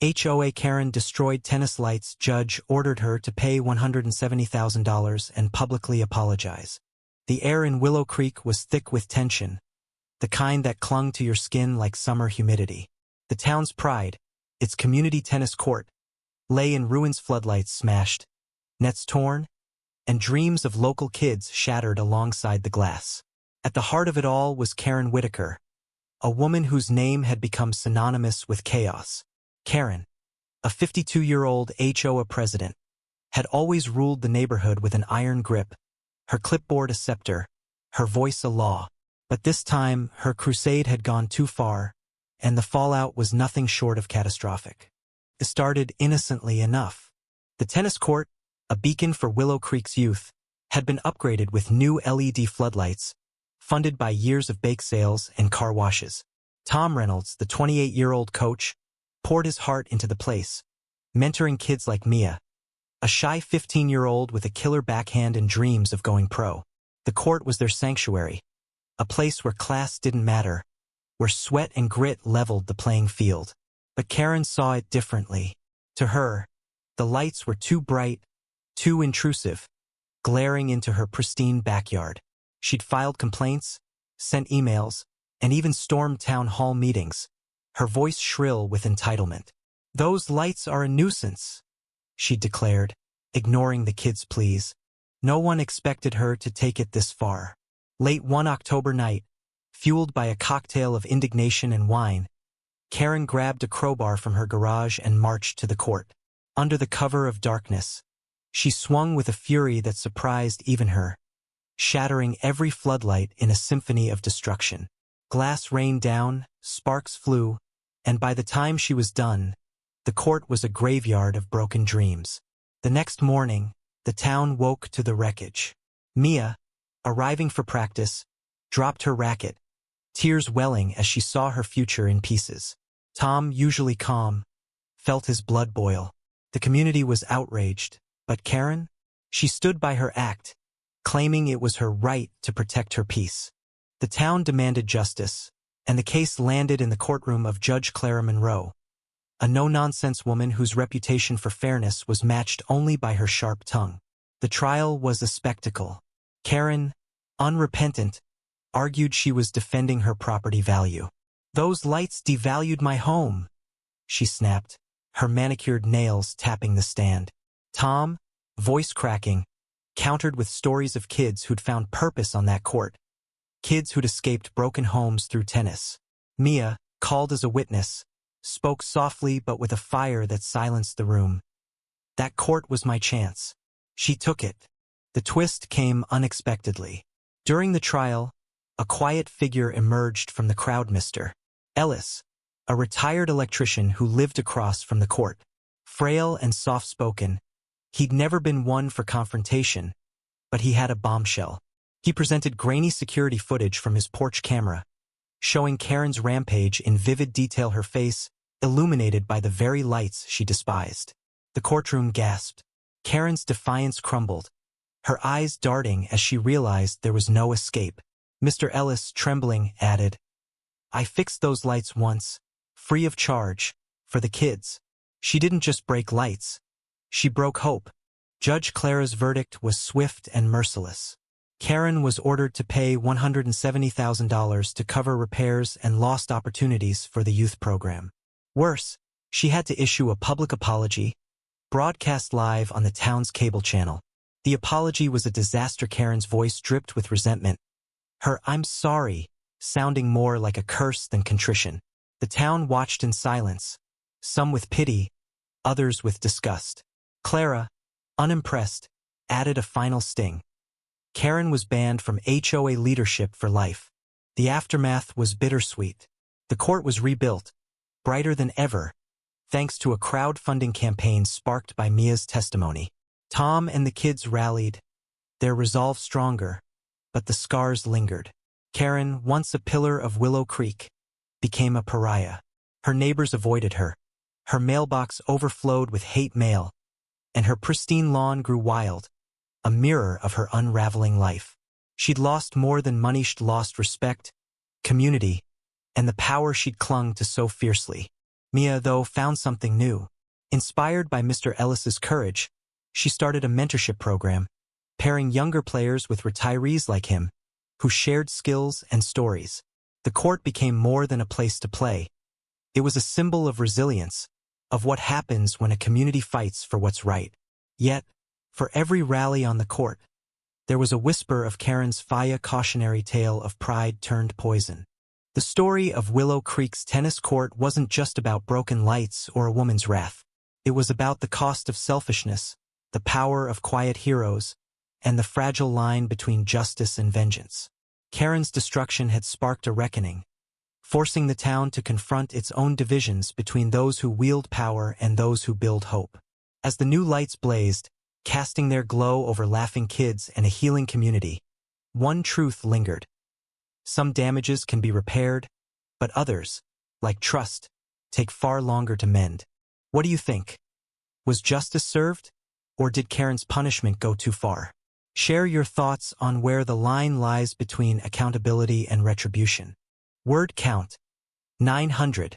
HOA Karen destroyed tennis lights. Judge ordered her to pay $170,000 and publicly apologize. The air in Willow Creek was thick with tension, the kind that clung to your skin like summer humidity. The town's pride, its community tennis court, lay in ruins. Floodlights smashed, nets torn, and dreams of local kids shattered alongside the glass. At the heart of it all was Karen Whitaker, a woman whose name had become synonymous with chaos. Karen, a 52-year-old HOA president, had always ruled the neighborhood with an iron grip, her clipboard a scepter, her voice a law. But this time, her crusade had gone too far, and the fallout was nothing short of catastrophic. It started innocently enough. The tennis court, a beacon for Willow Creek's youth, had been upgraded with new LED floodlights, funded by years of bake sales and car washes. Tom Reynolds, the 28-year-old coach, poured his heart into the place, mentoring kids like Mia, a shy 15-year-old with a killer backhand and dreams of going pro. The court was their sanctuary, a place where class didn't matter, where sweat and grit leveled the playing field. But Karen saw it differently. To her, the lights were too bright, too intrusive, glaring into her pristine backyard. She'd filed complaints, sent emails, and even stormed town hall meetings, her voice shrill with entitlement. "Those lights are a nuisance," she declared, ignoring the kids' pleas. No one expected her to take it this far. Late one October night, fueled by a cocktail of indignation and wine, Karen grabbed a crowbar from her garage and marched to the court. Under the cover of darkness, she swung with a fury that surprised even her, shattering every floodlight in a symphony of destruction. Glass rained down, sparks flew, and by the time she was done, the court was a graveyard of broken dreams. The next morning, the town woke to the wreckage. Mia, arriving for practice, dropped her racket, tears welling as she saw her future in pieces. Tom, usually calm, felt his blood boil. The community was outraged, but Karen? She stood by her act, claiming it was her right to protect her peace. The town demanded justice, and the case landed in the courtroom of Judge Clara Monroe, a no-nonsense woman whose reputation for fairness was matched only by her sharp tongue. The trial was a spectacle. Karen, unrepentant, argued she was defending her property value. "Those lights devalued my home," she snapped, her manicured nails tapping the stand. Tom, voice cracking, countered with stories of kids who'd found purpose on that court, kids who'd escaped broken homes through tennis. Mia, called as a witness, spoke softly but with a fire that silenced the room. "That court was my chance. She took it." The twist came unexpectedly. During the trial, a quiet figure emerged from the crowd. Mr. Ellis, a retired electrician who lived across from the court. Frail and soft-spoken, he'd never been one for confrontation, but he had a bombshell. He presented grainy security footage from his porch camera, showing Karen's rampage in vivid detail, her face illuminated by the very lights she despised. The courtroom gasped. Karen's defiance crumbled, her eyes darting as she realized there was no escape. Mr. Ellis, trembling, added, "I fixed those lights once, free of charge, for the kids." She didn't just break lights. She broke hope. Judge Clara's verdict was swift and merciless. Karen was ordered to pay $170,000 to cover repairs and lost opportunities for the youth program. Worse, she had to issue a public apology, broadcast live on the town's cable channel. The apology was a disaster. Karen's voice dripped with resentment, her "I'm sorry" sounding more like a curse than contrition. The town watched in silence, some with pity, others with disgust. Clara, unimpressed, added a final sting. Karen was banned from HOA leadership for life. The aftermath was bittersweet. The court was rebuilt, brighter than ever, thanks to a crowdfunding campaign sparked by Mia's testimony. Tom and the kids rallied, their resolve stronger, but the scars lingered. Karen, once a pillar of Willow Creek, became a pariah. Her neighbors avoided her. Her mailbox overflowed with hate mail, and her pristine lawn grew wild, a mirror of her unraveling life. She'd lost more than money. She'd lost respect, community, and the power she'd clung to so fiercely. Mia, though, found something new. Inspired by Mr. Ellis's courage, she started a mentorship program, pairing younger players with retirees like him, who shared skills and stories. The court became more than a place to play. It was a symbol of resilience, of what happens when a community fights for what's right. Yet, for every rally on the court, there was a whisper of Karen's Faya cautionary tale of pride turned poison. The story of Willow Creek's tennis court wasn't just about broken lights or a woman's wrath. It was about the cost of selfishness, the power of quiet heroes, and the fragile line between justice and vengeance. Karen's destruction had sparked a reckoning, forcing the town to confront its own divisions between those who wield power and those who build hope. As the new lights blazed, casting their glow over laughing kids and a healing community, one truth lingered. Some damages can be repaired, but others, like trust, take far longer to mend. What do you think? Was justice served, or did Karen's punishment go too far? Share your thoughts on where the line lies between accountability and retribution. Word count: 900.